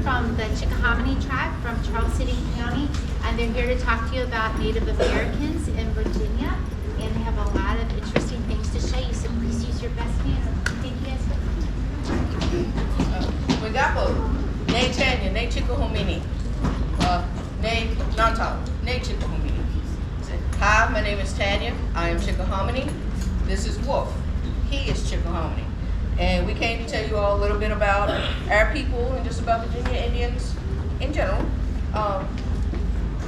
from the Chickahominy Tribe from Charles City County, and they're here to talk to you about Native Americans in Virginia, and they have a lot of interesting things to show you, so please use your best manner. Thank you guys for coming. Wagapo, ne Tanya, ne Chickahominy, ne Nantal, ne Chickahominy. Hi, my name is Tanya. I am Chickahominy. This is Wolf. He is Chickahominy. And we came to tell you all a little bit about our people and just about Virginia Indians in general.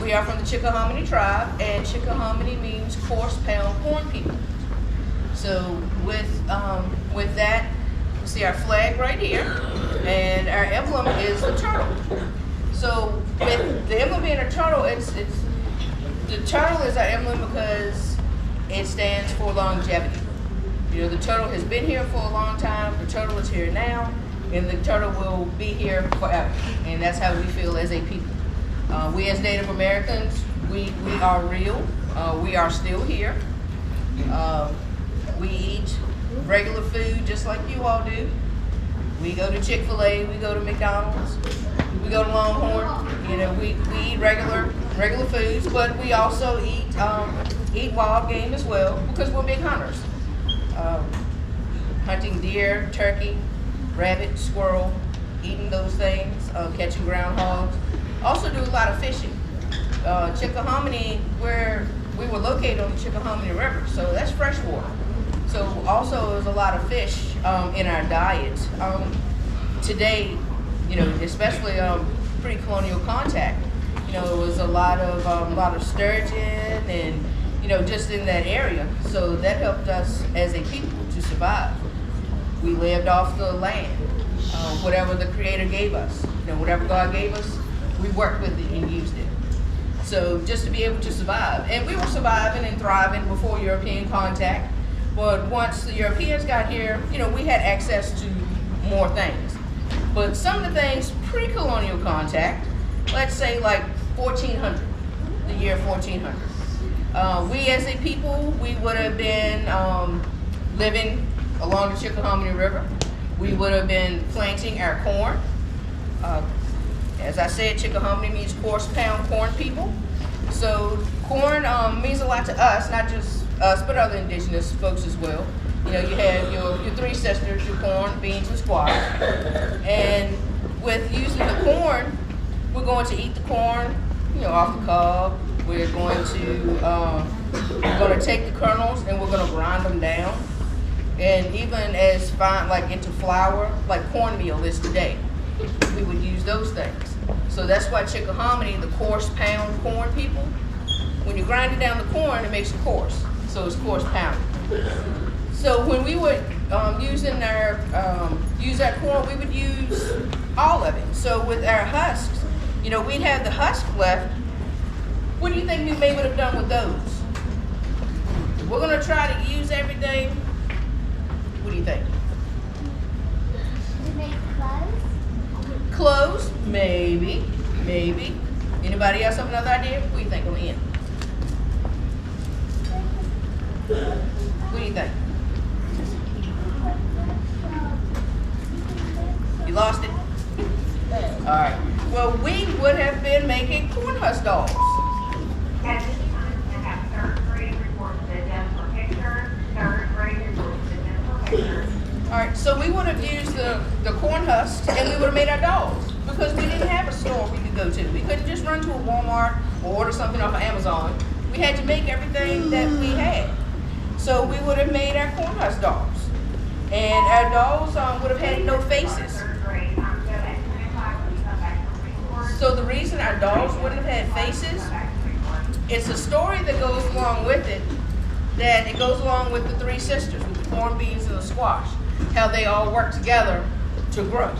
We are from the Chickahominy Tribe, and Chickahominy means coarse pound corn people. So with that, you see our flag right here, and our emblem is the turtle. So with the emblem being a turtle, the turtle is our emblem because it stands for longevity. You know, the turtle has been here for a long time, the turtle is here now, and the turtle will be here forever. And that's how we feel as a people. We as Native Americans, we are real. We are still here. We eat regular food just like you all do. We go to Chick-fil-A, we go to McDonald's, we go to Longhorn. You know, we eat regular foods, but we also eat wild game as well because we're big hunters. Hunting deer, turkey, rabbit, squirrel, eating those things, catching groundhogs. Also do a lot of fishing. Chickahominy, where we were located on the Chickahominy River, so that's freshwater. So also there's a lot of fish in our diet. Today, you know, especially pre-colonial contact, you know, it was a lot of sturgeon and, you know, just in that area. So that helped us as a people to survive. We lived off the land, whatever the Creator gave us. You know, whatever God gave us, we worked with it and used it. So just to be able to survive. And we were surviving and thriving before European contact. But once the Europeans got here, you know, we had access to more things. But some of the things pre-colonial contact, let's say like 1400, the year 1400. We as a people, we would have been living along the Chickahominy River. We would have been planting our corn. As I said, Chickahominy means coarse pound corn people. So corn means a lot to us, not just us, but other indigenous folks as well. You know, you have your three sisters, your corn, beans, and squash. And with using the corn, we're going to eat the corn, you know, off the cob. We're going to take the kernels and we're going to grind them down. And even as fine, like into flour, like cornmeal is today, we would use those things. So that's why Chickahominy, the coarse pound corn people, when you grind it down the corn, it makes it coarse. So it's coarse pound. So when we would use our corn, we would use all of it. So with our husks, you know, we'd have the husk left. What do you think we may would have done with those? We're gonna try to use everything. What do you think? We make clothes? Clothes? Maybe. Anybody else have another idea? What do you think on the end? What do you think? You lost it? All right. Well, we would have been making corn husk dolls. At this time, I have third grade reports that done for pictures, third grade reports that done for pictures. All right, so we would have used the corn husks and we would have made our dolls because we didn't have a store we could go to. We couldn't just run to a Walmart or order something off of Amazon. We had to make everything that we had. So we would have made our corn husk dolls. And our dolls would have had no faces. Third grade, so at 10 o'clock, we come back for reports. So the reason our dolls wouldn't have had faces, it's a story that goes along with it, that it goes along with the three sisters, with the corn, beans, and the squash, how they all work together to grow.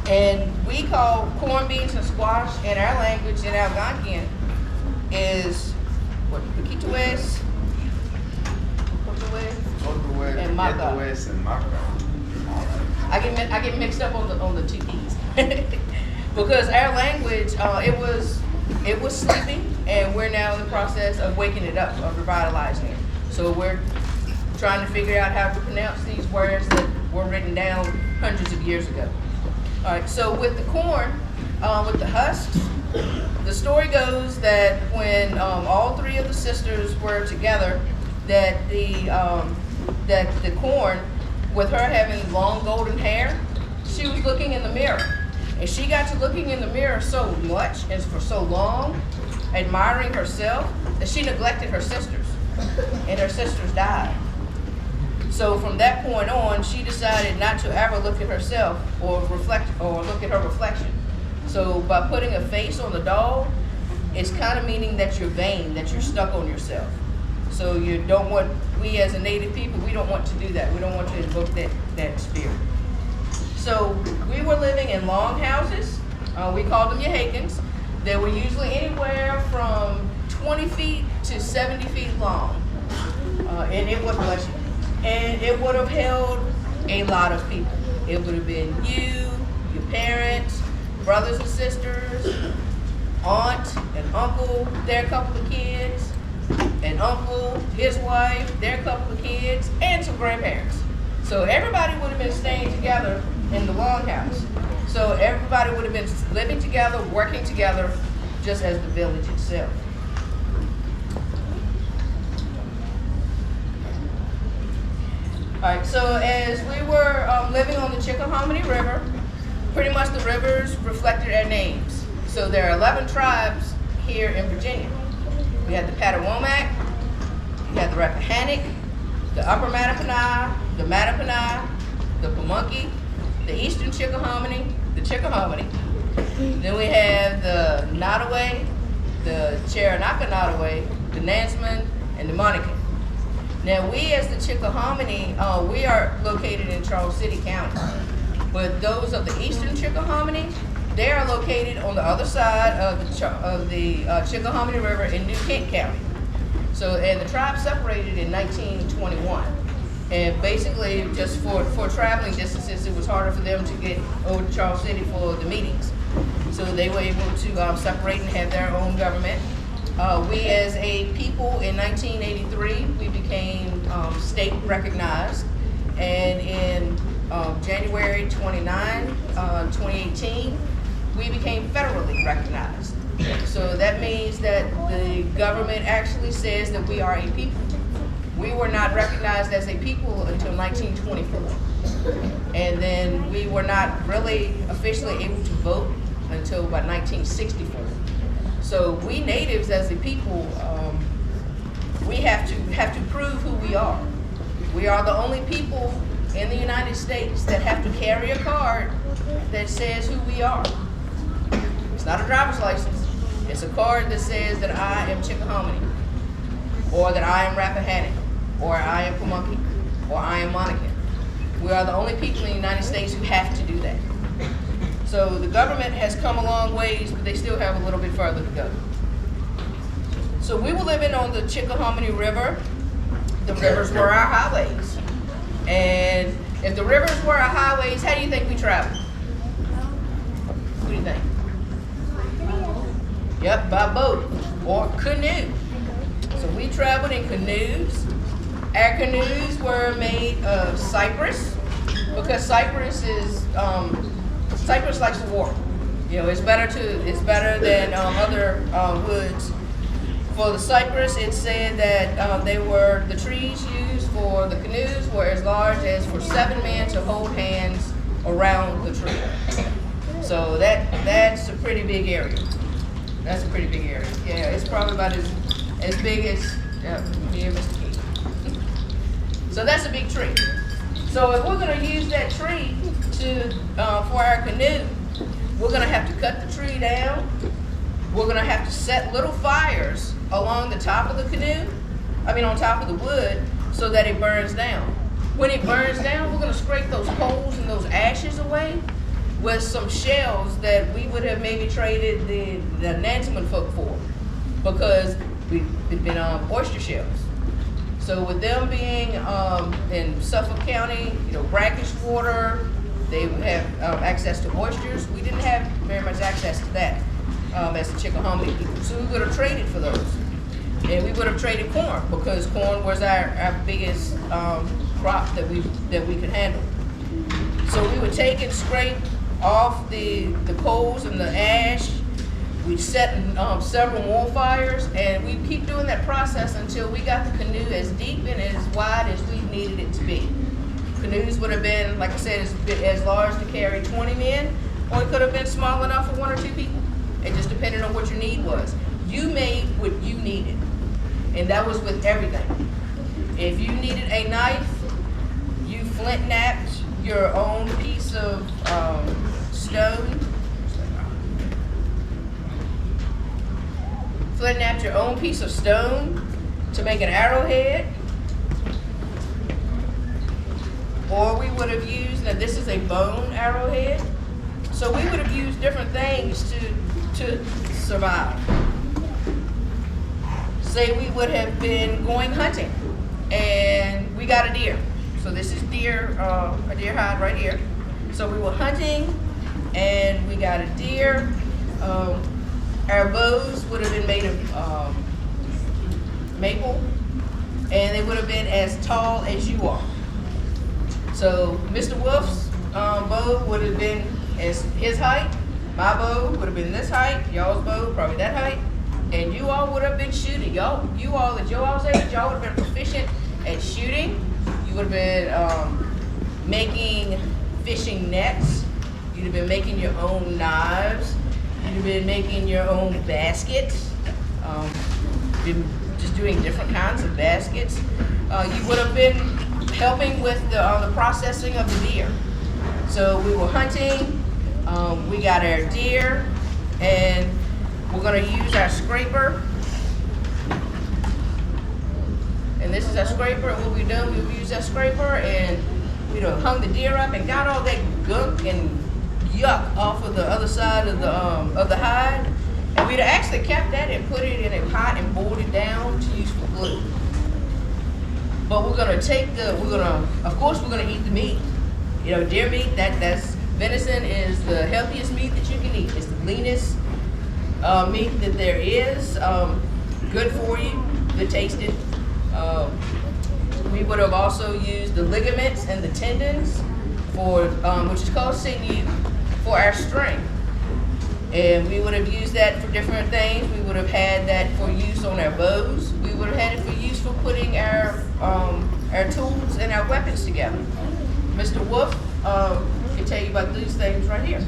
And we call corn, beans, and squash in our language, in Algonquian, is what, Piquitues, and Maca. I get mixed up on the two E's. Because our language, it was sleeping, and we're now in the process of waking it up, of revitalizing it. So we're trying to figure out how to pronounce these words that were written down hundreds of years ago. All right, so with the corn, with the husks, the story goes that when all three of the sisters were together, that the corn, with her having long golden hair, she was looking in the mirror. And she got to looking in the mirror so much and for so long, admiring herself, that she neglected her sisters. And her sisters died. So from that point on, she decided not to ever look at herself or reflect or look at her reflection. So by putting a face on the doll, it's kind of meaning that you're vain, that you're stuck on yourself. So you don't want, we as a Native people, we don't want to do that. We don't want to invoke that spirit. So we were living in long houses. We called them Yahakans. They were usually anywhere from 20 feet to 70 feet long. And it would, bless you, and it would have held a lot of people. It would have been you, your parents, brothers and sisters, aunt and uncle, their couple of kids, an uncle, his wife, their couple of kids, and some grandparents. So everybody would have been staying together in the longhouse. So everybody would have been living together, working together, just as the village itself. All right, so as we were living on the Chickahominy River, pretty much the rivers reflected our names. So there are 11 tribes here in Virginia. We had the Patawomack, you had the Rappahannock, the Upper Mattaponi, the Mattaponi, the Pamunkey, the Eastern Chickahominy, the Chickahominy. Then we have the Nottoway, the Cherokee-Nottoway, the Nansemond, and the Monacan. Now we as the Chickahominy, we are located in Charles City County. But those of the Eastern Chickahominy, they are located on the other side of the Chickahominy River in New Kent County. So, and the tribe separated in 1921. And basically, just for traveling distances, it was harder for them to get over to Charles City for the meetings. So they were able to separate and have their own government. We as a people in 1983, we became state recognized. And in January 29, 2018, we became federally recognized. So that means that the government actually says that we are a people. We were not recognized as a people until 1924. And then we were not really officially able to vote until about 1964. So we natives as a people, we have to prove who we are. We are the only people in the United States that have to carry a card that says who we are. It's not a driver's license. It's a card that says that I am Chickahominy, or that I am Rappahannock, or I am Pamunkey, or I am Monacan. We are the only people in the United States who have to do that. So the government has come a long ways, but they still have a little bit further to go. So we were living on the Chickahominy River. The rivers were our highways. And if the rivers were our highways, how do you think we traveled? What do you think? Yep, by boat or canoe. So we traveled in canoes. Our canoes were made of cypress, because cypress likes the water. You know, it's better than other woods. For the cypress, it said that the trees used for the canoes were as large as for 7 men to hold hands around the tree. So that's a pretty big area. That's a pretty big area. Yeah, it's probably about as big as me and Mr. King. So that's a big tree. So if we're going to use that tree for our canoe, we're going to have to cut the tree down. We're going to have to set little fires along the top of the canoe, on top of the wood, so that it burns down. When it burns down, we're going to scrape those coals and those ashes away with some shells that we would have maybe traded the Nansemond folk for, because it'd been oyster shells. So with them being in Suffolk County, brackish water, they would have access to oysters. We didn't have very much access to that as the Chickahominy people. So we would have traded for those. And we would have traded corn, because corn was our biggest crop that we could handle. So we would take and scrape off the coals and the ash. We set several more fires, and we keep doing that process until we got the canoe as deep and as wide as we needed it to be. Canoes would have been, like I said, as large to carry 20 men, or it could have been small enough for 1 or 2 people. It just depended on what your need was. You made what you needed, and that was with everything. If you needed a knife, you flint knapped your own piece of stone. Flint knapped your own piece of stone to make an arrowhead. Or we would have used, now this is a bone arrowhead, so we would have used different things to survive. Say we would have been going hunting and we got a deer. So this is deer, a deer hide right here. So we were hunting and we got a deer. Our bows would have been made of maple, and they would have been as tall as you are. So Mr. Wolf's bow would have been as his height. My bow would have been this height. Y'all's bow probably that height. And you all would have been shooting. You all at y'all's age, y'all would have been proficient at shooting. You would have been making fishing nets. You'd have been making your own knives. You'd have been making your own baskets. Been just doing different kinds of baskets. You would have been helping with the processing of the deer. So we were hunting, we got our deer, and we're gonna use our scraper. And this is our scraper, and what we've done, we've used our scraper, and we'd have hung the deer up and got all that gunk and yuck off of the other side of the hide. And we'd have actually kept that and put it in a pot and boiled it down to use for glue. But we're gonna of course we're gonna eat the meat. You know, deer meat, that's venison is the healthiest meat that you can eat. It's the leanest meat that there is. Good for you, good tasting. We would have also used the ligaments and the tendons for, which is called sinew, for our strength. And we would have used that for different things. We would have had that for use on our bows. We would have had it for use for putting our tools and our weapons together. Mr. Wolf can tell you about these things right here.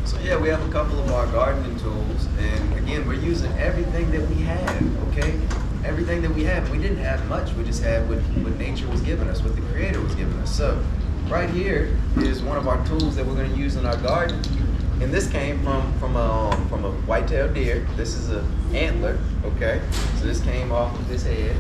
So yeah, we have a couple of our gardening tools, and again, we're using everything that we have, okay? Everything that we have. We didn't have much, we just had what nature was giving us, what the Creator was giving us. So right here is one of our tools that we're gonna use in our garden. And this came from a white-tailed deer. This is an antler, okay? So this came off of his head.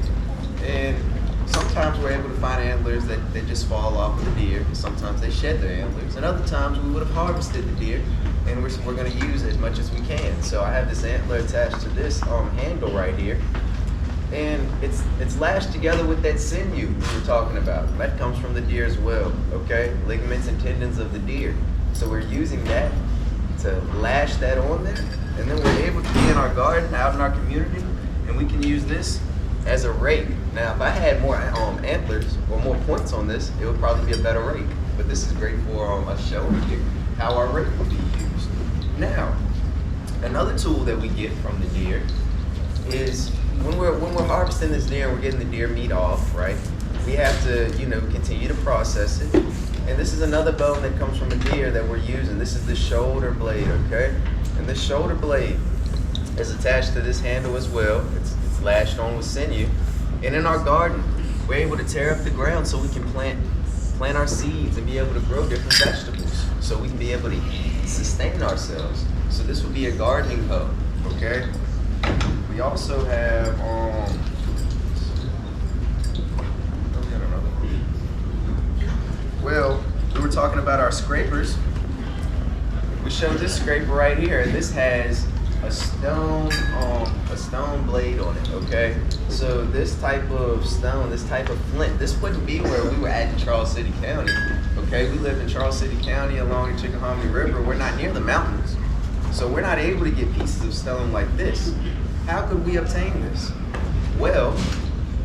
And sometimes we're able to find antlers that just fall off of the deer. Sometimes they shed their antlers. And other times we would have harvested the deer, and we're gonna use it as much as we can. So I have this antler attached to this handle right here. And it's lashed together with that sinew we were talking about. That comes from the deer as well, okay? Ligaments and tendons of the deer. So we're using that to lash that on there, and then we're able to be in our garden, out in our community, and we can use this as a rake. Now, if I had more antlers or more points on this, it would probably be a better rake. But this is great for us showing you how our rake would be used. Now, another tool that we get from the deer is when we're harvesting this deer and we're getting the deer meat off, right? We have to, continue to process it. And this is another bone that comes from a deer that we're using. This is the shoulder blade, okay? And this shoulder blade is attached to this handle as well. It's lashed on with sinew. And in our garden, we're able to tear up the ground so we can plant our seeds and be able to grow different vegetables so we can be able to sustain ourselves. So this would be a gardening hoe, okay? We also have, well, we were talking about our scrapers. We showed this scraper right here, and this has a stone blade on it, okay? So this type of stone, this type of flint, this wouldn't be where we were at in Charles City County, okay? We lived in Charles City County along the Chickahominy River. We're not near the mountains, so we're not able to get pieces of stone like this. How could we obtain this? Well,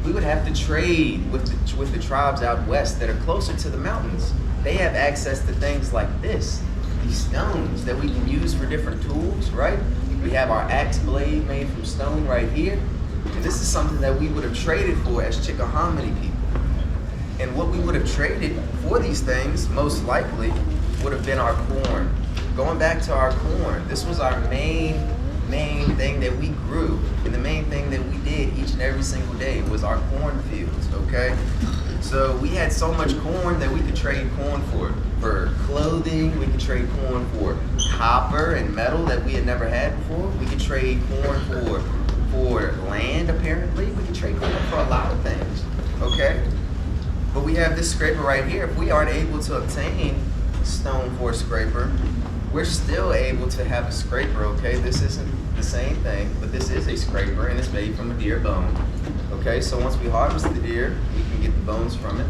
we would have to trade with the tribes out west that are closer to the mountains. They have access to things like this. these stones that we can use for different tools, right? We have our axe blade made from stone right here. And this is something that we would have traded for as Chickahominy people. And what we would have traded for these things, most likely, would have been our corn. Going back to our corn, this was our main thing that we grew. And the main thing that we did each and every single day was our cornfields, okay? So we had so much corn that we could trade corn for clothing, we could trade corn for copper and metal that we had never had before. We could trade corn for land, apparently. We could trade corn for a lot of things, okay? But we have this scraper right here. If we aren't able to obtain stone for a scraper, we're still able to have a scraper, okay? This isn't the same thing, but this is a scraper and it's made from a deer bone. Okay, so once we harvest the deer, we can get the bones from it.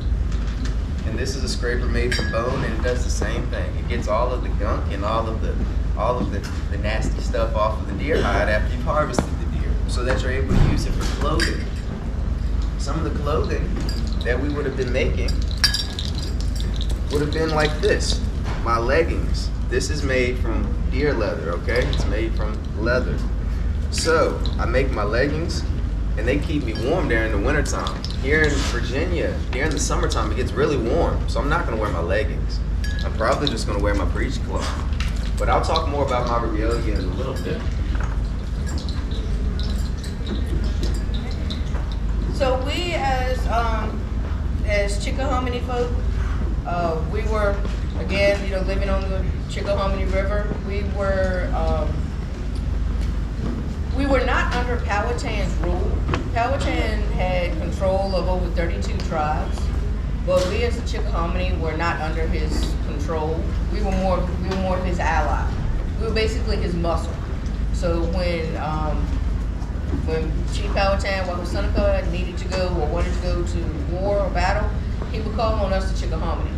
And this is a scraper made from bone, and it does the same thing. It gets all of the gunk and all of the nasty stuff off of the deer hide after you've harvested the deer, so that you're able to use it for clothing. Some of the clothing that we would have been making would have been like this. My leggings. This is made from deer leather, okay? It's made from leather. So I make my leggings, and they keep me warm during the wintertime. Here in Virginia, during the summertime, it gets really warm, so I'm not gonna wear my leggings. I'm probably just gonna wear my breech cloth. But I'll talk more about my regalia in a little bit. So we as Chickahominy folk, we were, again, living on the Chickahominy River. We were not under Powhatan's rule. Powhatan had control of over 32 tribes, but we as the Chickahominy were not under his control. We were more of his ally. We were basically his muscle. So when Chief Powhatan, Wahuseneca, needed to go or wanted to go to war or battle, he would call on us, the Chickahominy.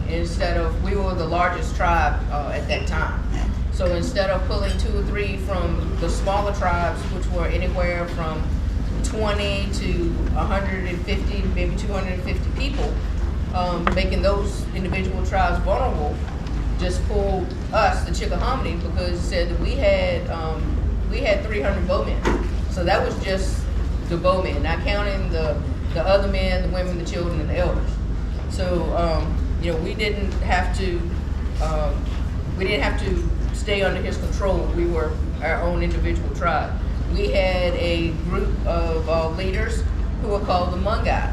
We were the largest tribe at that time. So instead of pulling 2 or 3 from the smaller tribes, which were anywhere from 20 to 150, maybe 250 people, making those individual tribes vulnerable, just pulled us, the Chickahominy, because it said that we had 300 bowmen. So that was just the bowmen, not counting the other men, the women, the children, and the elders. So we didn't have to stay under his control. We were our own individual tribe. We had a group of leaders who were called the Mungai,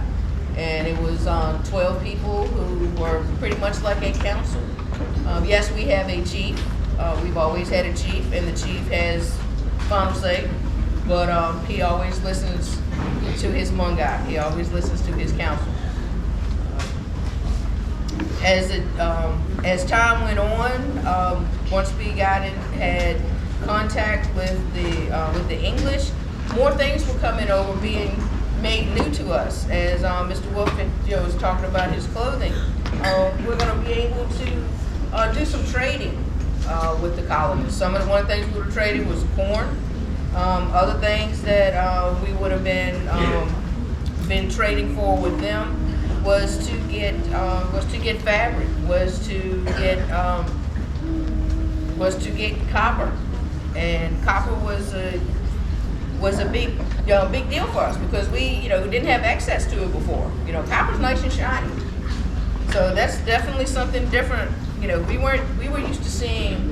and it was 12 people who were pretty much like a council. Yes, we have a chief. We've always had a chief, and the chief has final say, but he always listens to his Mungai. He always listens to his council. As time went on, once we had contact with the English, more things were coming over, being made new to us. As Mr. Wolf was talking about his clothing, we're going to be able to do some trading with the colonists. One of the things we would have traded was corn. Other things that we would have been trading for with them was to get fabric, was to get copper, and copper was a big deal for us because we didn't have access to it before. Copper's nice and shiny, so that's definitely something different. We were used to seeing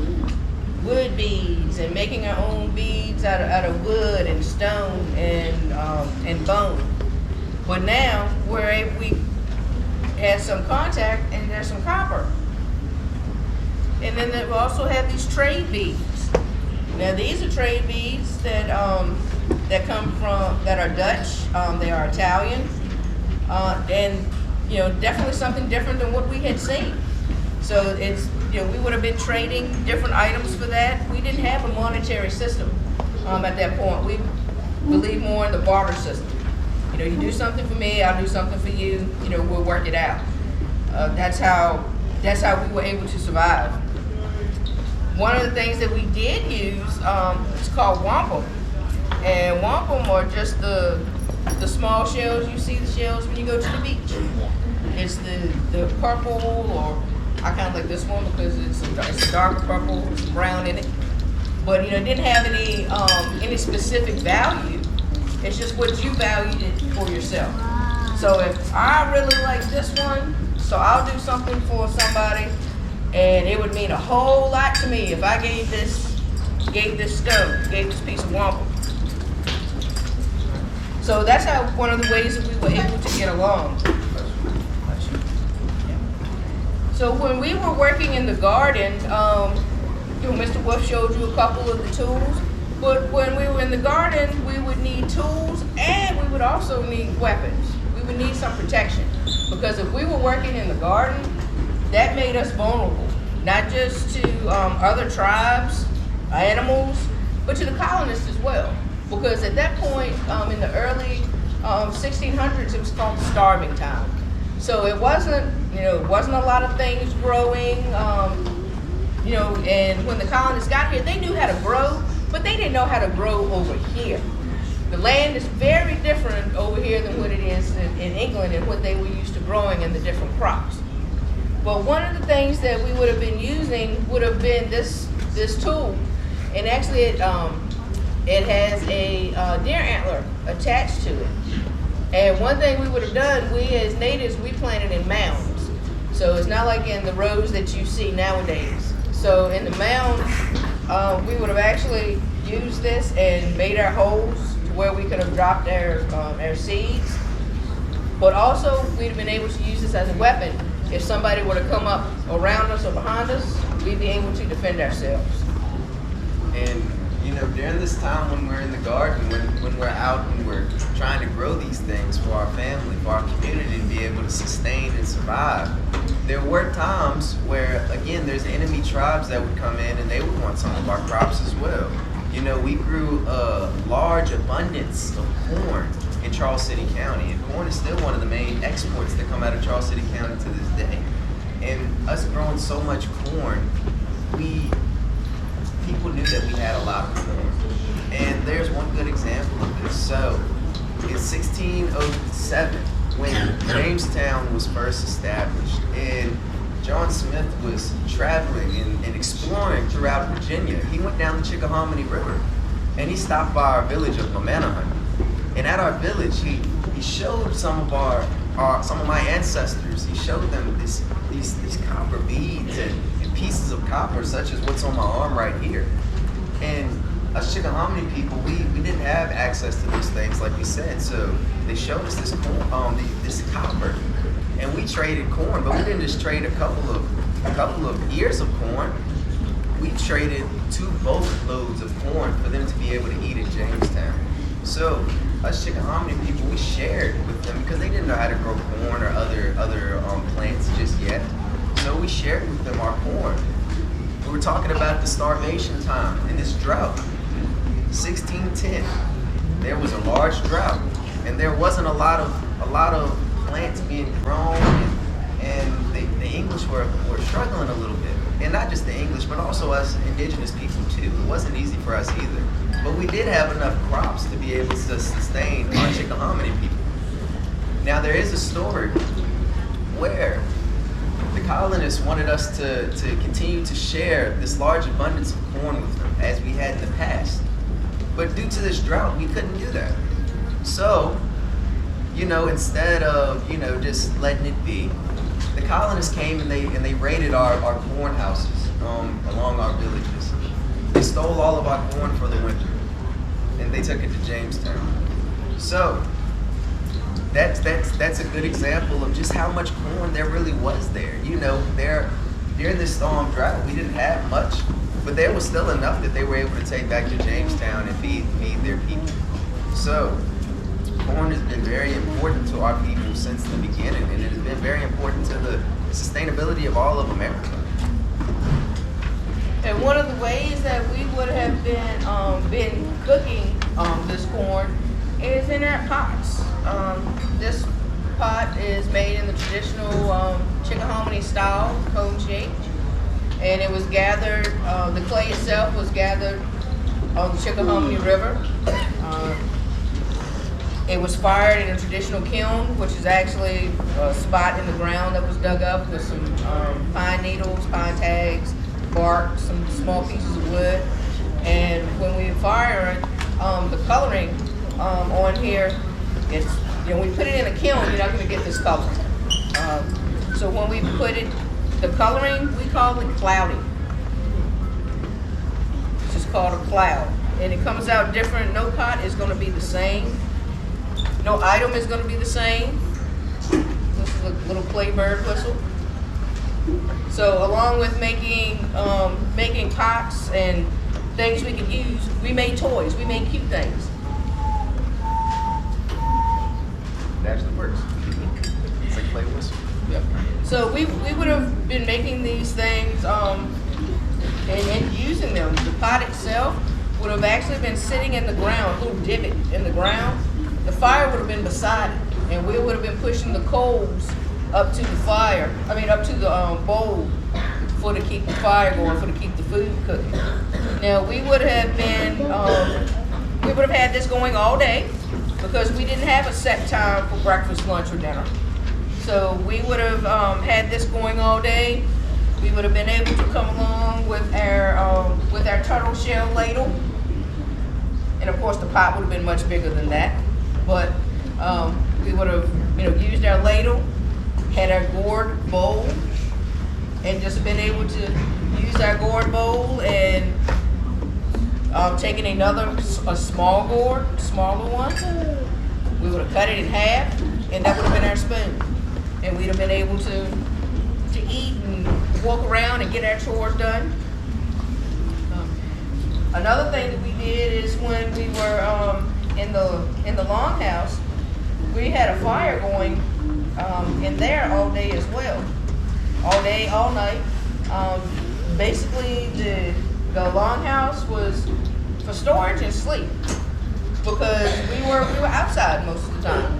wood beads and making our own beads out of wood and stone and bone, but now we had some contact and there's some copper. And then we also have these trade beads. Now these are trade beads that are Dutch, they are Italian, and definitely something different than what we had seen. So it's we would have been trading different items for that. We didn't have a monetary system at that point. We believed more in the barter system. You do something for me, I'll do something for you. We'll work it out. That's how we were able to survive. One of the things that we did use is called wampum, and wampum are just the small shells. You see the shells when you go to the beach. It's the purple or I kind of like this one because it's a darker purple, it's brown in it. But it didn't have any specific value. It's just what you valued it for yourself. So if I really like this one, so I'll do something for somebody, and it would mean a whole lot to me if I gave this stone, gave this piece of wampum. So that's how one of the ways that we were able to get along. So when we were working in the garden, Mr. Wolf showed you a couple of the tools, but when we were in the garden, we would need tools and we would also need weapons. We would need some protection, because if we were working in the garden, that made us vulnerable, not just to other tribes, animals, but to the colonists as well. Because at that point, in the early 1600s, it was called the starving time. So it wasn't a lot of things growing, and when the colonists got here, they knew how to grow, but they didn't know how to grow over here. The land is very different over here than what it is in England and what they were used to growing in the different crops. But one of the things that we would have been using would have been this tool, and actually it has a deer antler attached to it. And one thing we would have done, we as natives, we planted in mounds. So it's not like in the rows that you see nowadays. So in the mounds, we would have actually used this and made our holes to where we could have dropped our seeds. But also, we'd have been able to use this as a weapon. If somebody were to come up around us or behind us, we'd be able to defend ourselves. And during this time when we're in the garden, when we're out and we're trying to grow these things for our family, for our community, and be able to sustain and survive, there were times where, again, there's enemy tribes that would come in and they would want some of our crops as well. We grew a large abundance of corn in Charles City County, and corn is still one of the main exports that come out of Charles City County to this day. And us growing so much corn, people knew that we had a lot of corn. And there's one good example of this. So in 1607, when Jamestown was first established, and John Smith was traveling and exploring throughout Virginia, he went down the Chickahominy River and he stopped by our village of Mamanahan. And at our village, he showed some of my ancestors. He showed them these copper beads and pieces of copper, such as what's on my arm right here. And us Chickahominy people, we didn't have access to those things, like we said. So they showed us this corn, this copper, and we traded corn. But we didn't just trade a couple of ears of corn. We traded 2 boatloads of corn for them to be able to eat at Jamestown. So us Chickahominy people, we shared with them because they didn't know how to grow corn or other plants just yet. So we shared with them our corn. We were talking about the starvation time and this drought. 1610, there was a large drought, and there wasn't a lot of plants being grown, and the English were struggling a little bit. And not just the English, but also us indigenous people too. It wasn't easy for us either. But we did have enough crops to be able to sustain our Chickahominy people. Now there is a story where the colonists wanted us to continue to share this large abundance of corn with them as we had in the past. But due to this drought, we couldn't do that. So, instead of, just letting it be, the colonists came and they raided our corn houses along our villages. They stole all of our corn for the winter, and they took it to Jamestown. So, that's a good example of just how much corn there really was there. During this storm drought, we didn't have much, but there was still enough that they were able to take back to Jamestown and feed their people. So corn has been very important to our people since the beginning, and it has been very important to the sustainability of all of America. And one of the ways that we would have been cooking this corn is in our pots. This pot is made in the traditional Chickahominy style, cone shape, and it was gathered. The clay itself was gathered on the Chickahominy River. It was fired in a traditional kiln, which is actually a spot in the ground that was dug up with some pine needles, pine tags, bark, some small pieces of wood. And when we fire it, the coloring on here, it's, you know, when we put it in a kiln, you're not going to get this color. So when we put it, the coloring, we call it clouding. It's just called a cloud. And it comes out different. No pot is going to be the same. No item is going to be the same. This is a little clay bird whistle. So along with making pots and things we can use, we made toys. We made cute things. It actually works. It's like play whistle. Yep. So we would have been making these things and using them. The pot itself would have actually been sitting in the ground, a little divot in the ground. The fire would have been beside it, and we would have been pushing the coals up to the fire. I mean, up to the bowl for to keep the fire going, for to keep the food cooking. Now we would have been, we would have had this going all day because we didn't have a set time for breakfast, lunch, or dinner. So we would have had this going all day. We would have been able to come along with our turtle shell ladle, and of course the pot would have been much bigger than that. But we would have, you know, used our ladle, had our gourd bowl, and just been able to use our gourd bowl and taken a small gourd, smaller one. We would have cut it in half, and that would have been our spoon. And we'd have been able to eat and walk around and get our chores done. Another thing that we did is when we were in the longhouse, we had a fire going in there all day as well. All day, all night. Basically, the longhouse was for storage and sleep because we were outside most of the time.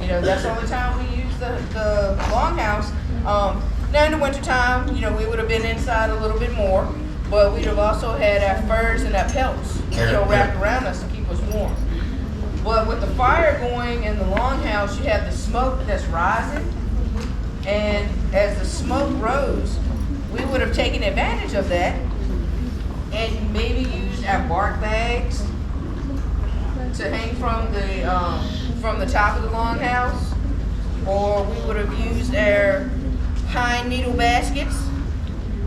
You know, that's the only time we used the longhouse. Now in the wintertime, you know, we would have been inside a little bit more, but we'd have also had our furs and our pelts, you know, wrapped around us to keep us warm. But with the fire going in the longhouse, you have the smoke that's rising, and as the smoke rose, we would have taken advantage of that and maybe used our bark bags to hang from the top of the longhouse, or we would have used our pine needle baskets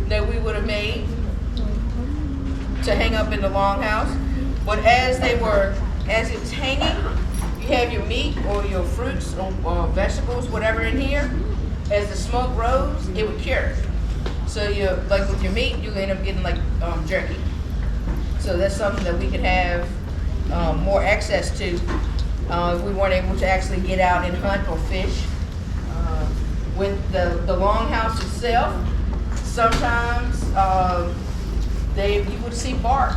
that we would have made to hang up in the longhouse. But as it's hanging, you have your meat or your fruits or vegetables, whatever in here. As the smoke rose, it would cure. So like with your meat, you end up getting like jerky. So that's something that we could have more access to if we weren't able to actually get out and hunt or fish. With the longhouse itself, sometimes you would see bark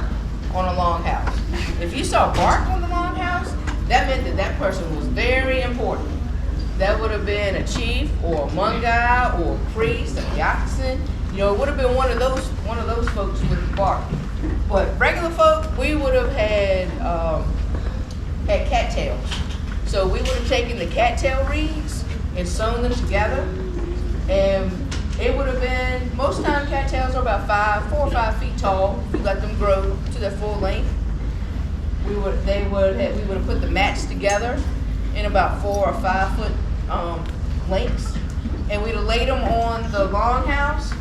on a longhouse. If you saw bark on the longhouse, that meant that person was very important. That would have been a chief or a Mungai or a priest, a Yakson. You know, it would have been one of those folks with the bark. But regular folk, we would have had cattails. So we would have taken the cattail reeds and sewn them together, and it would have been, most time cattails are about 4 or 5 feet tall. If you let them grow to their full length, we would have put the mats together in about 4 or 5 foot lengths, and we'd have laid them on the longhouse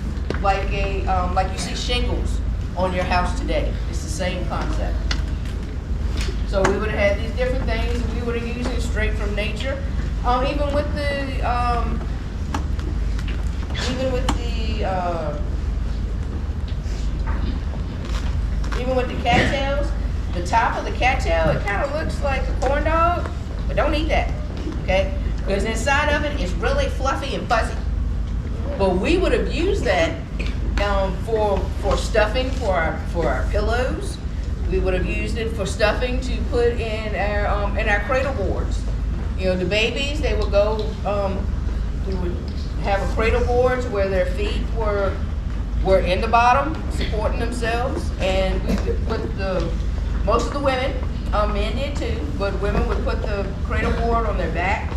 like you see shingles on your house today. It's the same concept. So we would have had these different things, and we would have used it straight from nature. Even with the cattails, the top of the cattail, it kind of looks like a corn dog, but don't eat that, okay? Because inside of it is really fluffy and fuzzy. But we would have used that for stuffing for our pillows. We would have used it for stuffing to put in our cradle boards. You know, the babies, they would go, we would have a cradle board where their feet were in the bottom, supporting themselves, and we would put most of the women men did too, but women would put the cradle board on their back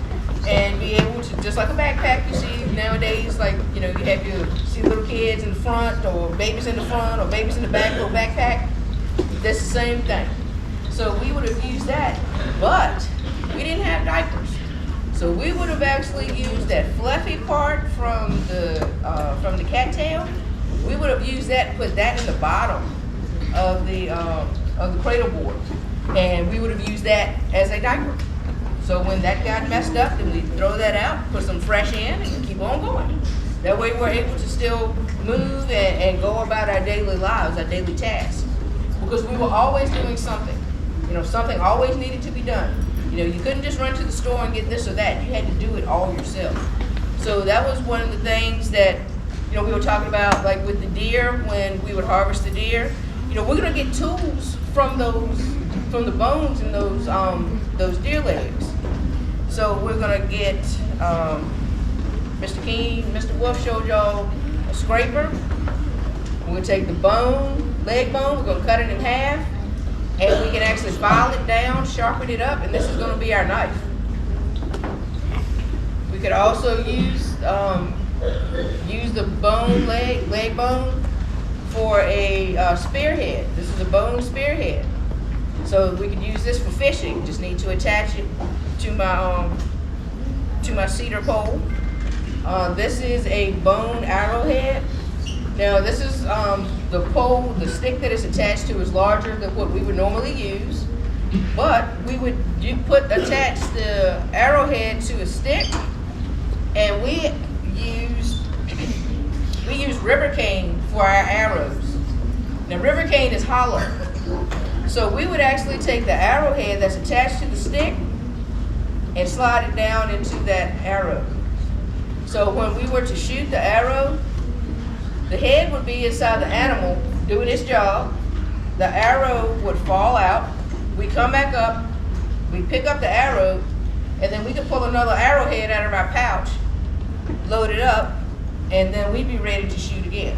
and be able to, just like a backpack you see nowadays, like, you know, you have see little kids in the front, or babies in the front, or babies in the back, little backpack. That's the same thing. So we would have used that, but we didn't have diapers. So we would have actually used that fluffy part from the cattail. We would have used that, put that in the bottom of the cradle board, and we would have used that as a diaper. So when that got messed up, then we throw that out, put some fresh in, and keep on going. That way we're able to still move and go about our daily lives, our daily tasks. Because we were always doing something. You know, something always needed to be done. You know, you couldn't just run to the store and get this or that. You had to do it all yourself. So that was one of the things that, you know, we were talking about, like with the deer, when we would harvest the deer. You know, we're gonna get tools from the bones in those deer legs. So we're gonna get, Mr. King, Mr. Wolf showed y'all a scraper. We're gonna take the bone, leg bone, we're gonna cut it in half, and we can actually file it down, sharpen it up, and this is gonna be our knife. We could also use the bone, leg bone for a spearhead. This is a bone spearhead. So we could use this for fishing. Just need to attach it to my cedar pole. This is a bone arrowhead. Now this is the pole, the stick that it's attached to is larger than what we would normally use, but we would attach the arrowhead to a stick, and we use river cane for our arrows. Now river cane is hollow. So we would actually take the arrowhead that's attached to the stick and slide it down into that arrow. So when we were to shoot the arrow, the head would be inside the animal doing its job. The arrow would fall out. We come back up, we pick up the arrow, and then we could pull another arrowhead out of our pouch, load it up, and then we'd be ready to shoot again.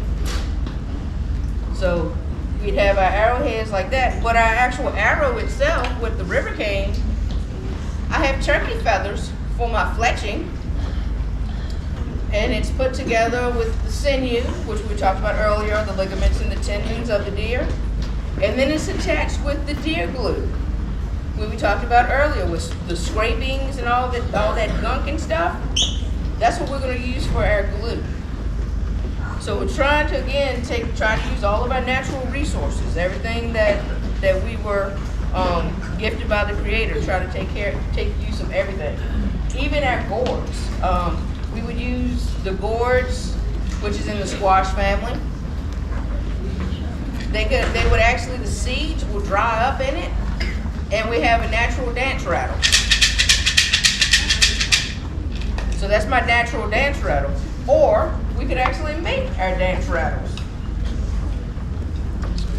So we'd have our arrowheads like that, but our actual arrow itself with the river cane, I have turkey feathers for my fletching, and it's put together with the sinew, which we talked about earlier, the ligaments and the tendons of the deer, and then it's attached with the deer glue, what we talked about earlier with the scrapings and all that gunk and stuff. That's what we're going to use for our glue. So we're trying to, again, try to use all of our natural resources, everything that we were gifted by the Creator, try to take use of everything. Even our gourds. We would use the gourds, which is in the squash family. They would actually, the seeds will dry up in it, and we have a natural dance rattle. So that's my natural dance rattle. Or we could actually make our dance rattles.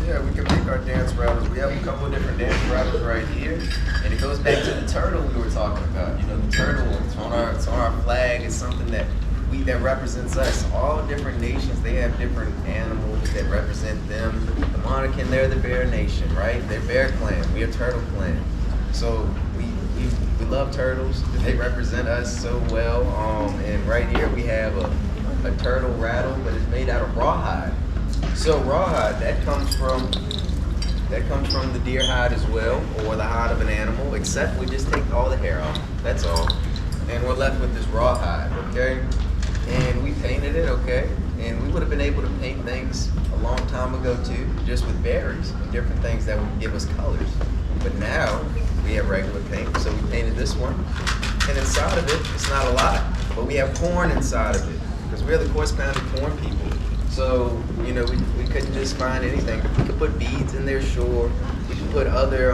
Yeah, we can make our dance rattles. We have a couple of different dance rattles right here, and it goes back to the turtle we were talking about. You know, the turtle, it's on our flag. It's something that represents us. All different nations, they have different animals that represent them. The Monacan, they're the bear nation, right? They're bear clan. We are turtle clan. So we love turtles. They represent us so well. And right here we have a turtle rattle, but it's made out of rawhide. So rawhide, that comes from the deer hide as well, or the hide of an animal, except we just take all the hair off. That's all. And we're left with this rawhide, okay? And we painted it, okay? And we would have been able to paint things a long time ago too, just with berries and different things that would give us colors. But now we have regular paint, so we painted this one. And inside of it, it's not a lot, but we have corn inside of it, because we're the coarse-pounded corn people. So, you know, we couldn't just find anything. We could put beads in there, sure. We could put other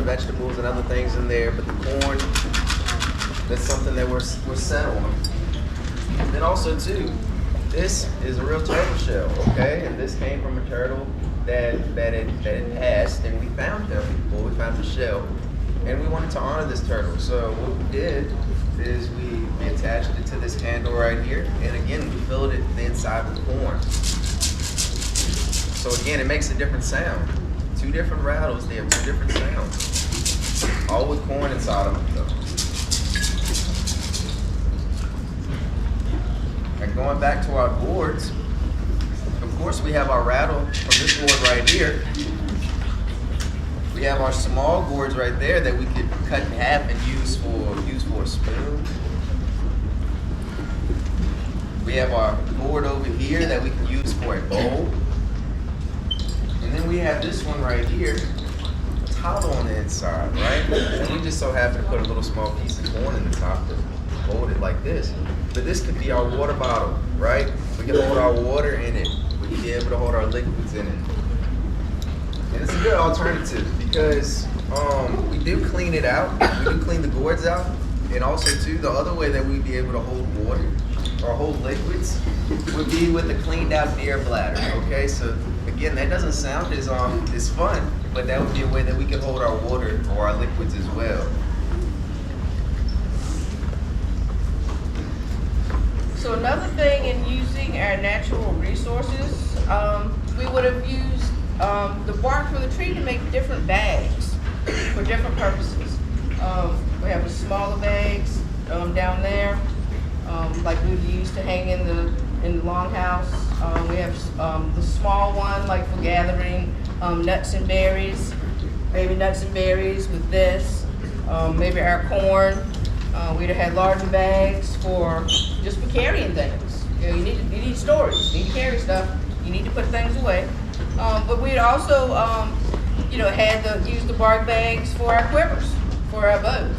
vegetables and other things in there, but the corn, that's something that we're set on. And then also too, this is a real turtle shell, okay? And this came from a turtle that had passed, and we found him. Well, we found the shell, and we wanted to honor this turtle. So what we did is we attached it to this handle right here, and again we filled it the inside with corn. So again, it makes a different sound. 2 different rattles. They have 2 different sounds. All with corn inside of them, though. And going back to our gourds, of course we have our rattle from this gourd right here. We have our small gourds right there that we could cut in half and use for a spoon. We have our gourd over here that we can use for a bowl. And then we have this one right here, towel on the inside, right? And we just so happen to put a little small piece of corn in the top to hold it like this. But this could be our water bottle, right? We can hold our water in it. We can be able to hold our liquids in it. And it's a good alternative because we do clean it out. We do clean the gourds out. And also too, the other way that we'd be able to hold water or hold liquids would be with a cleaned out beer bladder, okay? So again, that doesn't sound as fun, but that would be a way that we can hold our water or our liquids as well. So another thing in using our natural resources, we would have used the bark from the tree to make different bags for different purposes. We have the smaller bags down there, like we would use to hang in the longhouse. We have the small one, like for gathering nuts and berries, maybe nuts and berries with this. Maybe our corn. We'd have had larger bags for just for carrying things. You know, you need storage. You need to carry stuff. You need to put things away. But we'd also, use the bark bags for our quivers, for our bows,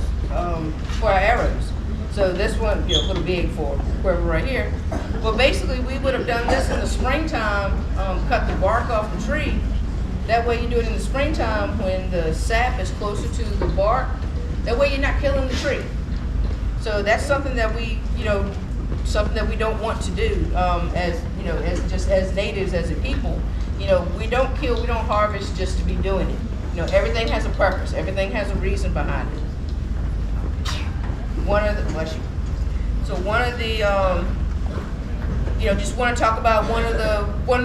for our arrows. So this one, a little big for a quiver right here. But basically, we would have done this in the springtime, cut the bark off the tree. That way, you do it in the springtime when the sap is closer to the bark. That way, you're not killing the tree. So that's something that we don't want to do as natives, as a people. We don't kill, we don't harvest just to be doing it. Everything has a purpose. Everything has a reason behind it. Just want to talk about one of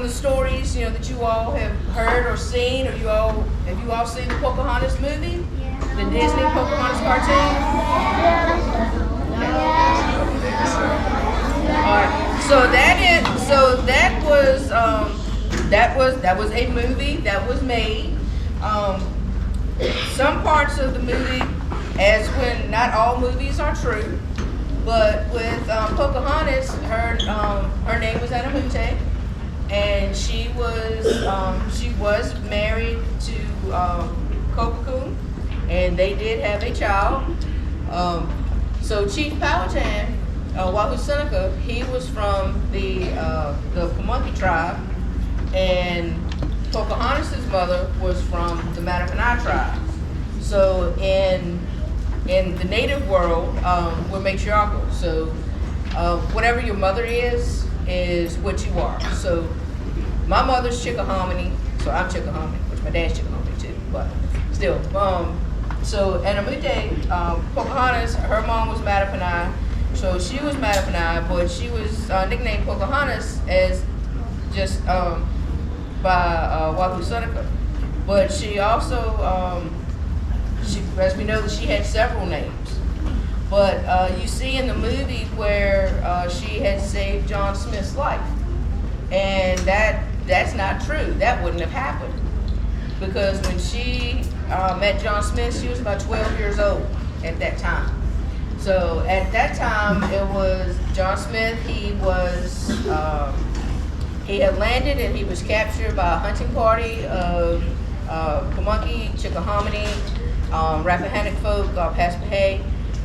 the stories, that you all have heard or seen, or have you all seen the Pocahontas movie? Yeah. The Disney Pocahontas cartoon? Alright, that was a movie that was made. Some parts of the movie, as when not all movies are true, but with Pocahontas, her name was Anamute, and she was married to Cocoon, and they did have a child. So Chief Powhatan, Wahoo Seneca, he was from the Chickahominy Tribe, and Pocahontas' mother was from the Mattaponi tribe. So in the native world, we're matriarchal. So whatever your mother is what you are. So my mother's Chickahominy, so I'm Chickahominy, which my dad's Chickahominy too, but still. So Anamute, Pocahontas, her mom was Mattaponi, so she was Mattaponi, but she was nicknamed Pocahontas as just by Wahoo Seneca. But she also, as we know, that she had several names. But you see in the movie where she had saved John Smith's life, and that's not true. That wouldn't have happened, because when she met John Smith, she was about 12 years old at that time. So at that time, it was John Smith. He had landed and he was captured by a hunting party of Pamunkey, Chickahominy, Rappahannock folk, Paspahegh,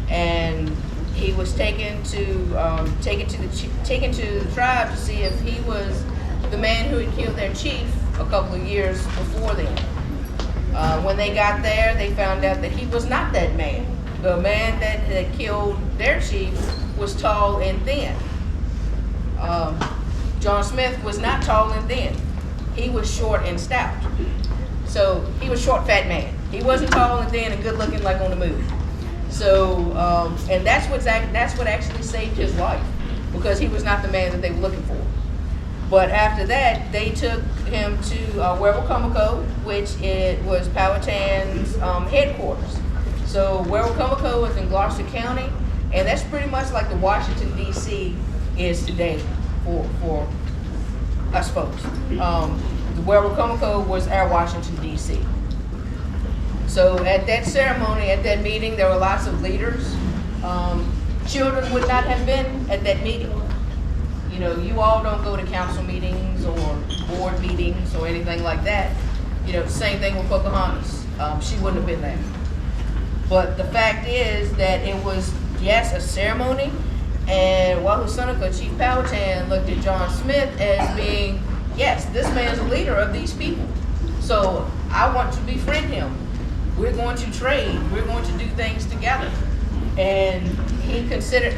and he was taken to the tribe to see if he was the man who had killed their chief a couple of years before then. When they got there, they found out that he was not that man. The man that had killed their chief was tall and thin. John Smith was not tall and thin. He was short and stout. So he was short, fat man. He wasn't tall and thin and good looking like on the movie. So, and that's what actually saved his life, because he was not the man that they were looking for. But after that, they took him to Werowocomoco, which it was Powhatan's headquarters. So Werowocomoco is in Gloucester County, and that's pretty much like the Washington D.C. is today for us folks. The Werowocomoco was our Washington D.C. So at that ceremony, at that meeting, there were lots of leaders. Children would not have been at that meeting. You know, you all don't go to council meetings or board meetings or anything like that. You know, same thing with Pocahontas. She wouldn't have been there. But the fact is that it was, yes, a ceremony, and Wahoo Seneca, Chief Powhatan, looked at John Smith as being, yes, this man's a leader of these people. So I want to befriend him. We're going to trade. We're going to do things together. And he considered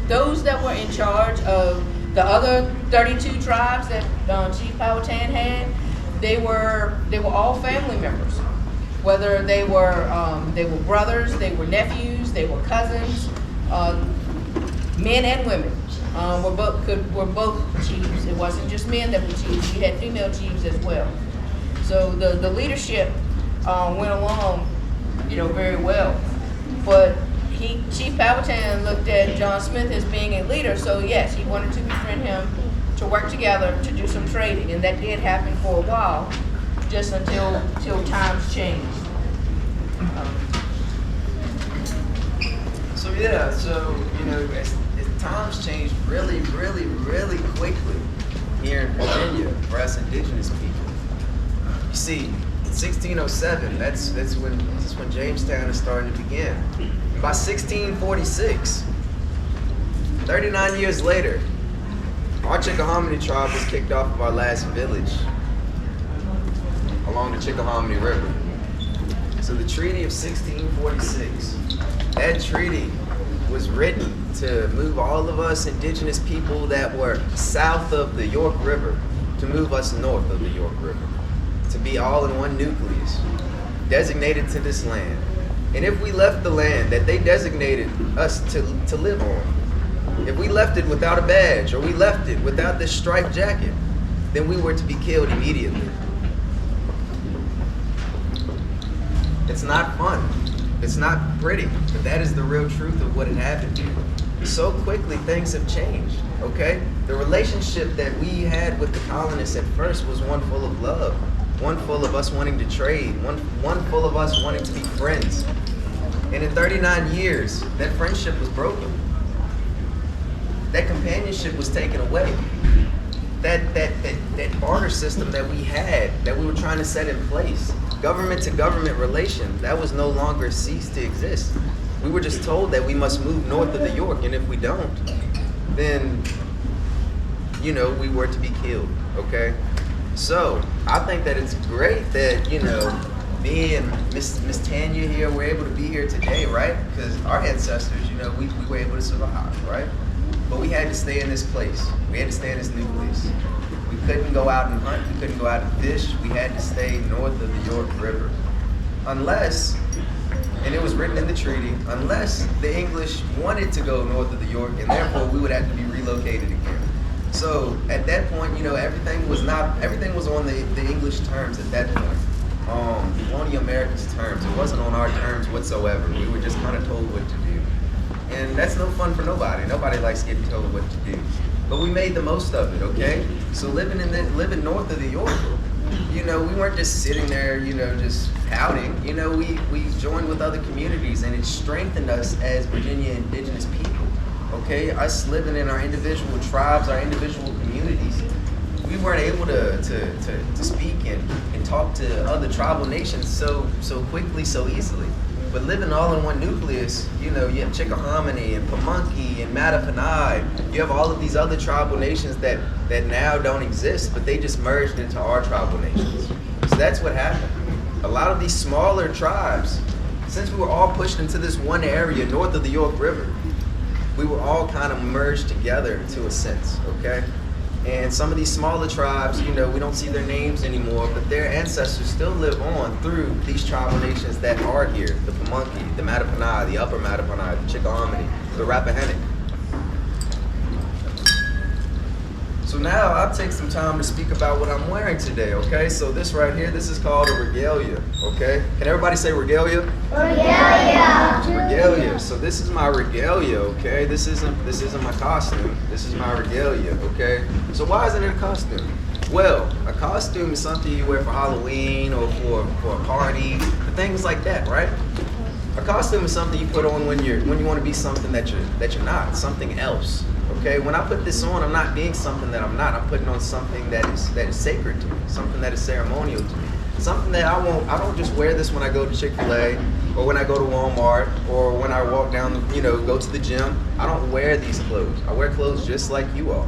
those that were in charge of the other 32 tribes that Chief Powhatan had. They were all family members. Whether they were brothers, they were nephews, they were cousins, men and women were both chiefs. It wasn't just men that were chiefs. We had female chiefs as well. So the leadership went along, very well. But Chief Powhatan looked at John Smith as being a leader. So yes, he wanted to befriend him, to work together, to do some trading, and that did happen for a while, just until times changed. As times changed really, really, really quickly here in Virginia for us indigenous people. You see, in 1607, that's when Jamestown is starting to begin. By 1646, 39 years later, our Chickahominy tribe was kicked off of our last village along the Chickahominy River. So the Treaty of 1646, that treaty was written to move all of us indigenous people that were south of the York River to move us north of the York River, to be all in one nucleus, designated to this land. And if we left the land that they designated us to live on, if we left it without a badge or we left it without this striped jacket, then we were to be killed immediately. It's not fun. It's not pretty, but that is the real truth of what had happened here. So quickly things have changed, okay? The relationship that we had with the colonists at first was one full of love, one full of us wanting to trade, one full of us wanting to be friends. And in 39 years, that friendship was broken. That companionship was taken away. That barter system that we had, that we were trying to set in place, government to government relation, that was no longer ceased to exist. We were just told that we must move north of the York, and if we don't, then, we were to be killed, okay? So, I think that it's great that, me and Miss Tanya here, we're able to be here today, right? Because our ancestors, we were able to survive, right? But we had to stay in this place. We had to stay in this nucleus. We couldn't go out and hunt. We couldn't go out and fish. We had to stay north of the York River. Unless, and it was written in the treaty, unless the English wanted to go north of the York, and therefore we would have to be relocated again. So at that point, everything was on the English terms at that point. Colonial America's terms. It wasn't on our terms whatsoever. We were just kind of told what to do. And that's no fun for nobody. Nobody likes getting told what to do. But we made the most of it, okay? So living north of the York, we weren't just sitting there, just pouting. We joined with other communities, and it strengthened us as Virginia indigenous people, okay? Us living in our individual tribes, our individual communities, we weren't able to speak and talk to other tribal nations so quickly, so easily. But living all in one nucleus, you have Chickahominy and Pamunkey and Mattaponi. You have all of these other tribal nations that now don't exist, but they just merged into our tribal nations. So that's what happened. A lot of these smaller tribes, since we were all pushed into this one area north of the York River, we were all kind of merged together to a sense, okay? And some of these smaller tribes, we don't see their names anymore, but their ancestors still live on through these tribal nations that are here. The Pamunkey, the Mattaponi, the Upper Mattaponi, the Chickahominy, the Rappahannock. So now I'll take some time to speak about what I'm wearing today, okay? So this right here, this is called a regalia, okay? Can everybody say regalia? Regalia. So this is my regalia, okay? This isn't my costume. This is my regalia, okay? So why isn't it a costume? Well, a costume is something you wear for Halloween or for a party, for things like that, right? A costume is something you put on when you want to be something that you're not, something else. Okay, when I put this on, I'm not being something that I'm not. I'm putting on something that is sacred to me, something that is ceremonial to me, something that I don't just wear this when I go to Chick-fil-A or when I go to Walmart or when I walk down, go to the gym. I don't wear these clothes. I wear clothes just like you all.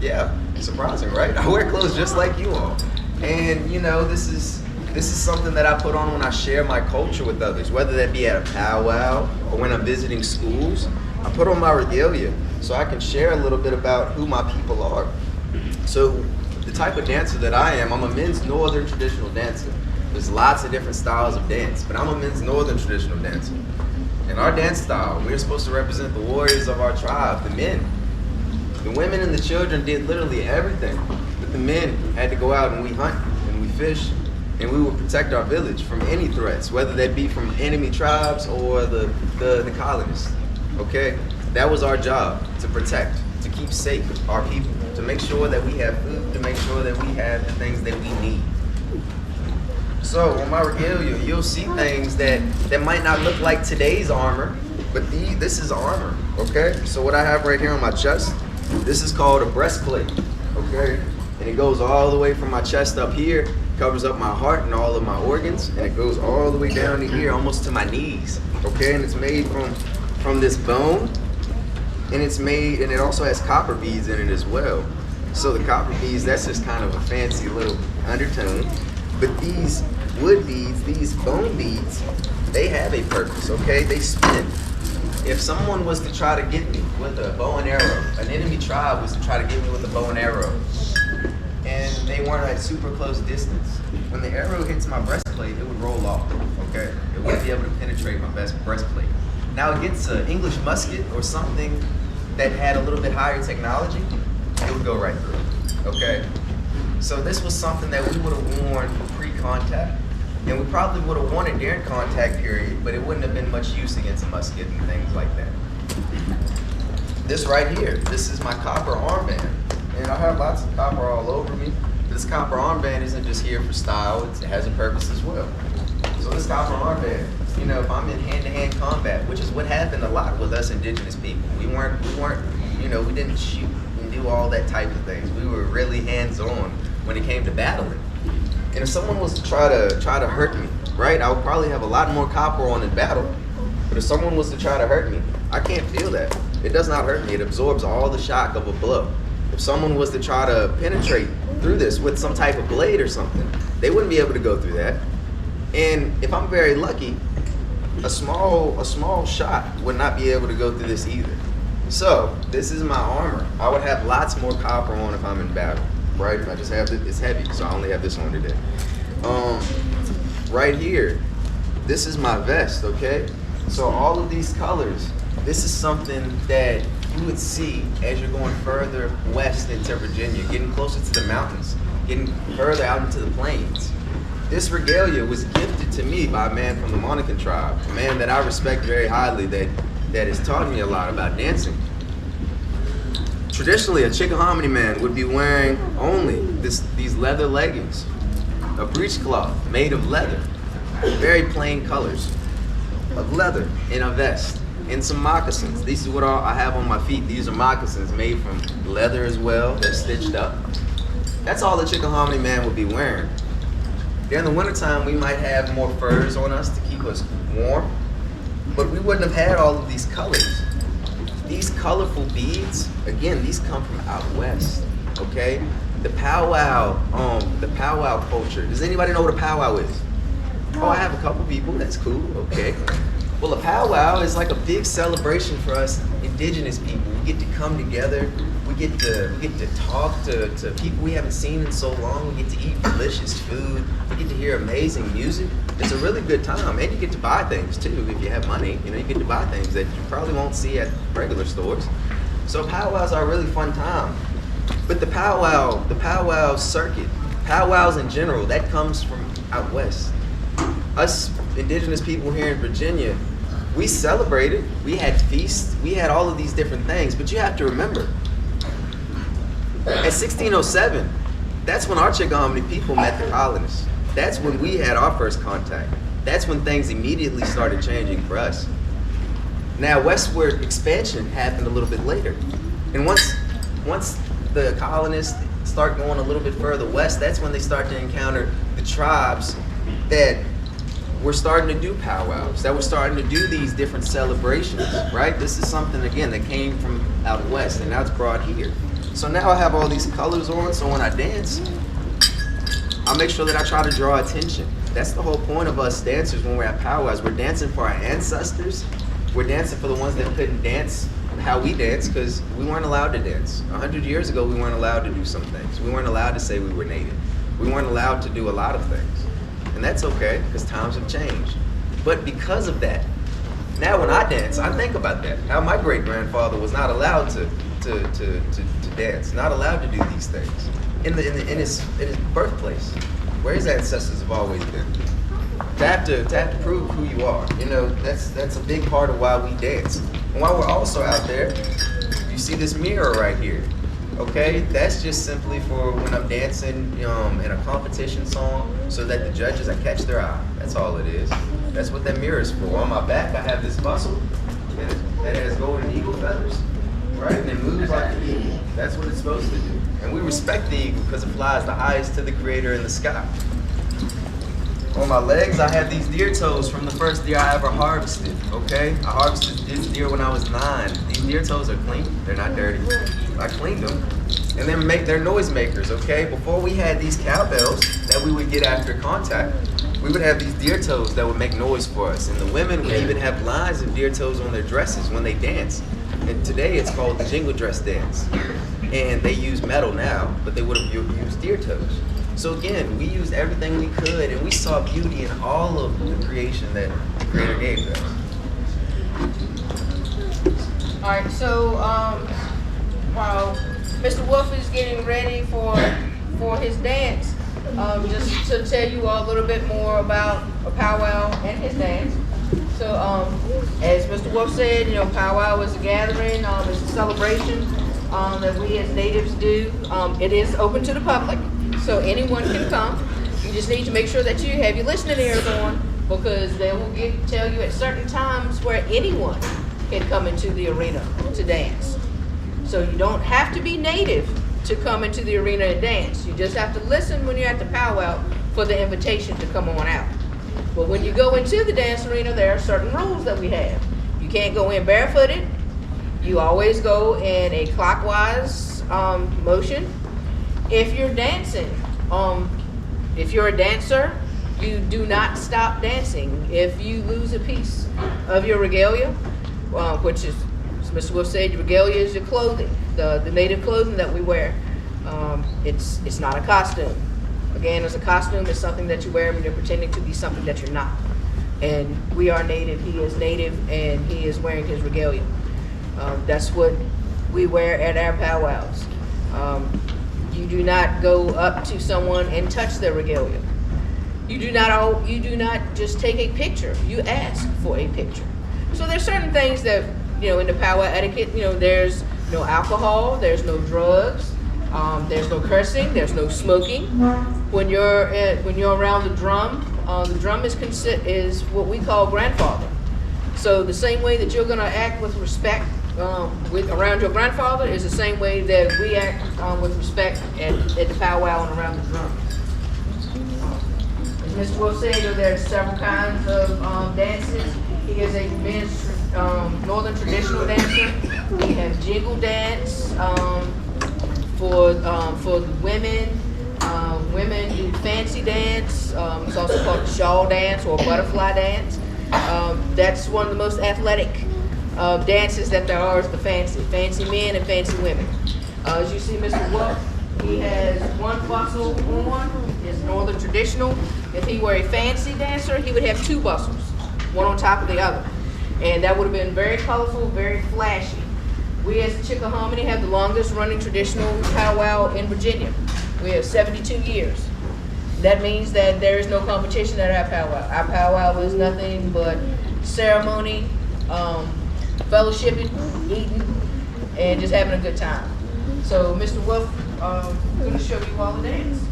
Yeah, surprising, right? I wear clothes just like you all, and this is something that I put on when I share my culture with others, whether that be at a powwow or when I'm visiting schools. I put on my regalia so I can share a little bit about who my people are. So the type of dancer that I am, I'm a men's northern traditional dancer. There's lots of different styles of dance, but I'm a men's northern traditional dancer. In our dance style, we're supposed to represent the warriors of our tribe, the men. The women and the children did literally everything, but the men had to go out and we hunt and we fish and we would protect our village from any threats, whether that be from enemy tribes or the colonists. Okay, that was our job, to protect, to keep safe our people, to make sure that we have food, to make sure that we have the things that we need. So on my regalia, you'll see things that might not look like today's armor, but this is armor. Okay, so what I have right here on my chest, this is called a breastplate. Okay, and it goes all the way from my chest up here, covers up my heart and all of my organs, and it goes all the way down to here, almost to my knees. Okay, and it's made from this bone, and it also has copper beads in it as well. So the copper beads, that's just kind of a fancy little undertone. But these wood beads, these bone beads, they have a purpose, okay? They spin. If someone was to try to get me with a bow and arrow, an enemy tribe was to try to get me with a bow and arrow, and they weren't at super close distance, when the arrow hits my breastplate, it would roll off, okay? It wouldn't be able to penetrate my breastplate. Now against an English musket or something that had a little bit higher technology, it would go right through, okay? So this was something that we would have worn pre-contact, and we probably would have worn it during contact period, but it wouldn't have been much use against a musket and things like that. This right here, this is my copper armband, and I have lots of copper all over me. This copper armband isn't just here for style, it has a purpose as well. So this copper armband, if I'm in hand-to-hand combat, which is what happened a lot with us indigenous people. We didn't shoot and do all that type of things. We were really hands-on when it came to battling. And if someone was to try to hurt me, right, I would probably have a lot more copper on in battle. But if someone was to try to hurt me, I can't feel that. It does not hurt me. It absorbs all the shock of a blow. If someone was to try to penetrate through this with some type of blade or something, they wouldn't be able to go through that. And if I'm very lucky, a small shot would not be able to go through this either. So this is my armor. I would have lots more copper on if I'm in battle, right? I just have it's heavy, so I only have this on today. Right here, this is my vest, okay? So all of these colors, this is something that you would see as you're going further west into Virginia, getting closer to the mountains, getting further out into the plains. This regalia was gifted to me by a man from the Monacan tribe, a man that I respect very highly, that has taught me a lot about dancing. Traditionally, a Chickahominy man would be wearing only these leather leggings, a breechcloth made of leather, very plain colors, of leather, and a vest, and some moccasins. These is what I have on my feet. These are moccasins made from leather as well. They're stitched up. That's all the Chickahominy man would be wearing. During the wintertime, we might have more furs on us to keep us warm, but we wouldn't have had all of these colors. These colorful beads, again, these come from out west, okay? The powwow culture. Does anybody know what a powwow is? Oh, I have a couple people, that's cool, okay. Well, a powwow is like a big celebration for us indigenous people. We get to come together, we get to talk to people we haven't seen in so long, we get to eat delicious food, we get to hear amazing music. It's a really good time, and you get to buy things too. If you have money, you get to buy things that you probably won't see at regular stores. So powwows are a really fun time. But the powwow circuit, powwows in general, that comes from out west. Us indigenous people here in Virginia, we celebrated, we had feasts, we had all of these different things, but you have to remember, at 1607, that's when our Chickahominy people met the colonists. That's when we had our first contact. That's when things immediately started changing for us. Now, westward expansion happened a little bit later. And once the colonists start going a little bit further west, that's when they start to encounter the tribes that were starting to do powwows, that were starting to do these different celebrations, right? This is something, again, that came from out west, and now it's brought here. So now I have all these colors on, so when I dance, I'll make sure that I try to draw attention. That's the whole point of us dancers when we're at powwows. We're dancing for our ancestors. We're dancing for the ones that couldn't dance how we dance because we weren't allowed to dance. 100 years ago, we weren't allowed to do some things. We weren't allowed to say we were native. We weren't allowed to do a lot of things. And that's okay because times have changed. But because of that, now when I dance, I think about that. How my great-grandfather was not allowed to dance, not allowed to do these things in his birthplace, where his ancestors have always been. To have to prove who you are, you know, that's a big part of why we dance. And while we're also out there, you see this mirror right here. Okay, that's just simply for when I'm dancing in a competition song, so that the judges, I catch their eye. That's all it is. That's what that mirror is for. On my back, I have this muscle that has golden eagle feathers, right? And it moves like an eagle. That's what it's supposed to do. And we respect the eagle because it flies the highest to the Creator in the sky. On my legs, I have these deer toes from the first deer I ever harvested, okay? I harvested this deer when I was 9. These deer toes are clean. They're not dirty. I cleaned them. And they're noise makers, okay? Before we had these cowbells that we would get after contact, we would have these deer toes that would make noise for us. And the women would even have lines of deer toes on their dresses when they dance. And today it's called the jingle dress dance. And they use metal now, but they would have used deer toes. So again, we used everything we could, and we saw beauty in all of the creation that the Creator gave us. All right, so while Mr. Wolf is getting ready for his dance, just to tell you all a little bit more about a powwow and his dance. So as Mr. Wolf said, you know, powwow is a gathering, it's a celebration that we as natives do. It is open to the public. So anyone can come. You just need to make sure that you have your listening ears on, because they will tell you at certain times where anyone can come into the arena to dance. So you don't have to be native to come into the arena and dance. You just have to listen when you're at the powwow for the invitation to come on out. But when you go into the dance arena, there are certain rules that we have. You can't go in barefooted. You always go in a clockwise motion. If you're dancing, if you're a dancer, you do not stop dancing. If you lose a piece of your regalia, which is, as Mr. Wolf said, your regalia is your clothing, the native clothing that we wear. It's not a costume. Again, as a costume, it's something that you wear when you're pretending to be something that you're not. And we are native, he is native, and he is wearing his regalia. That's what we wear at our powwows. You do not go up to someone and touch their regalia. You do not just take a picture. You ask for a picture. So there's certain things that, you know, in the powwow etiquette, you know, there's no alcohol, there's no drugs, there's no cursing, there's no smoking. When you're around the drum is what we call grandfather. So the same way that you're going to act with respect around your grandfather is the same way that we act with respect at the powwow and around the drum. As Mr. Wolf said, there are several kinds of dances. He is a men's northern traditional dancer. We have jiggle dance for the women. Women do fancy dance. It's also called the shawl dance or butterfly dance. That's one of the most athletic dances that there are, is the fancy men and fancy women. As you see, Mr. Wolf, he has one bustle on, his northern traditional. If he were a fancy dancer, he would have 2 bustles, one on top of the other. And that would have been very colorful, very flashy. We as Chickahominy have the longest running traditional powwow in Virginia. We have 72 years. That means that there is no competition at our powwow. Our powwow is nothing but ceremony, fellowshipping, eating, and just having a good time. So Mr. Wolf, I'm going to show you all the dance.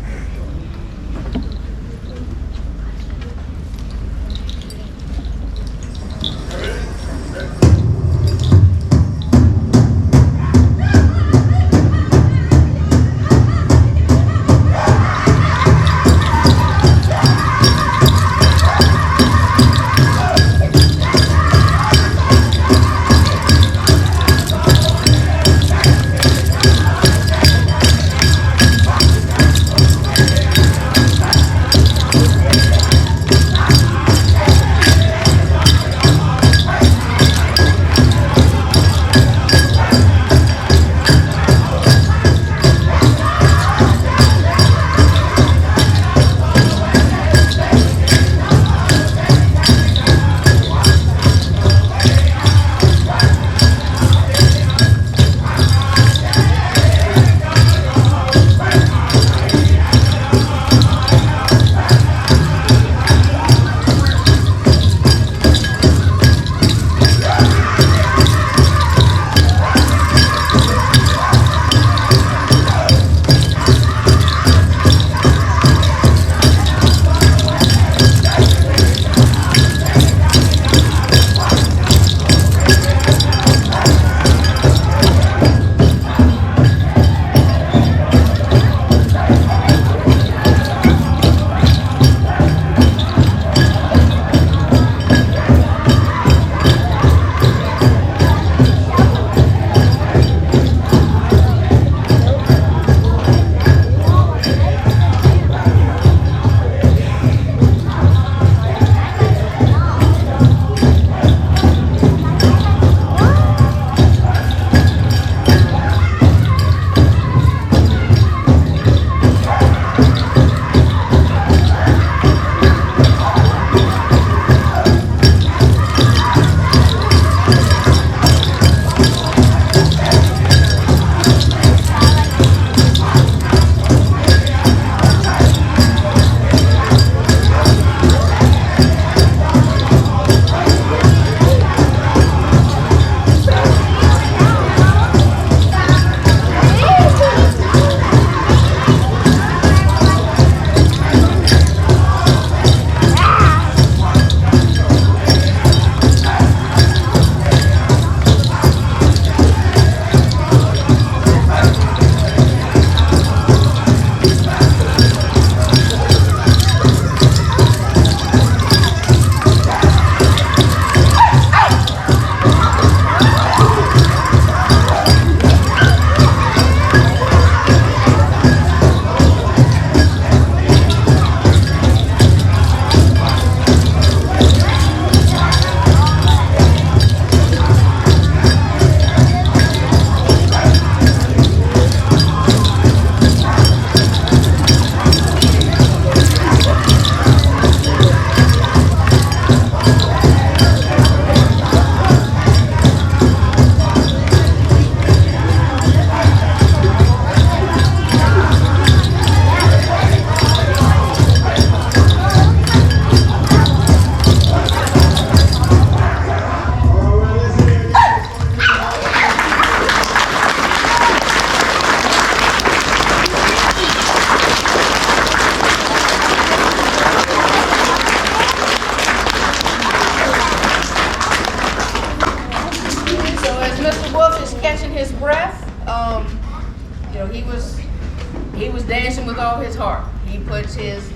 he was dancing with all his heart. He puts his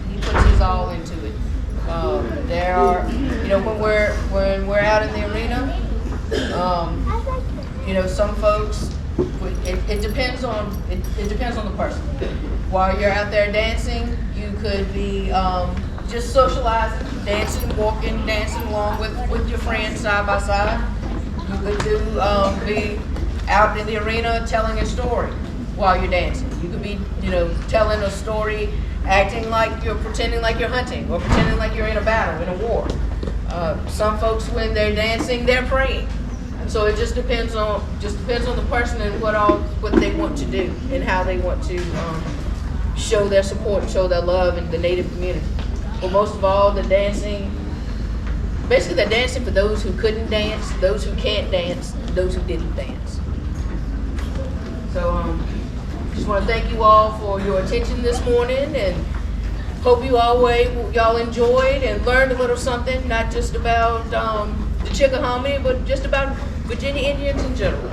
all into it. There are, when we're out in the arena, some folks, it depends on the person. While you're out there dancing, you could be just socializing, dancing, walking, dancing along with your friends side by side. You could be out in the arena telling a story while you're dancing. You could be, telling a story, pretending like you're hunting, or pretending like you're in a battle, in a war. Some folks, when they're dancing, they're praying. So it just depends on the person and what they want to do and how they want to show their support, show their love in the Native community. But most of all, the dancing, basically they're dancing for those who couldn't dance, those who can't dance, those who didn't dance. So just want to thank you all for your attention this morning, and hope y'all enjoyed and learned a little something, not just about the Chickahominy, but just about Virginia Indians in general.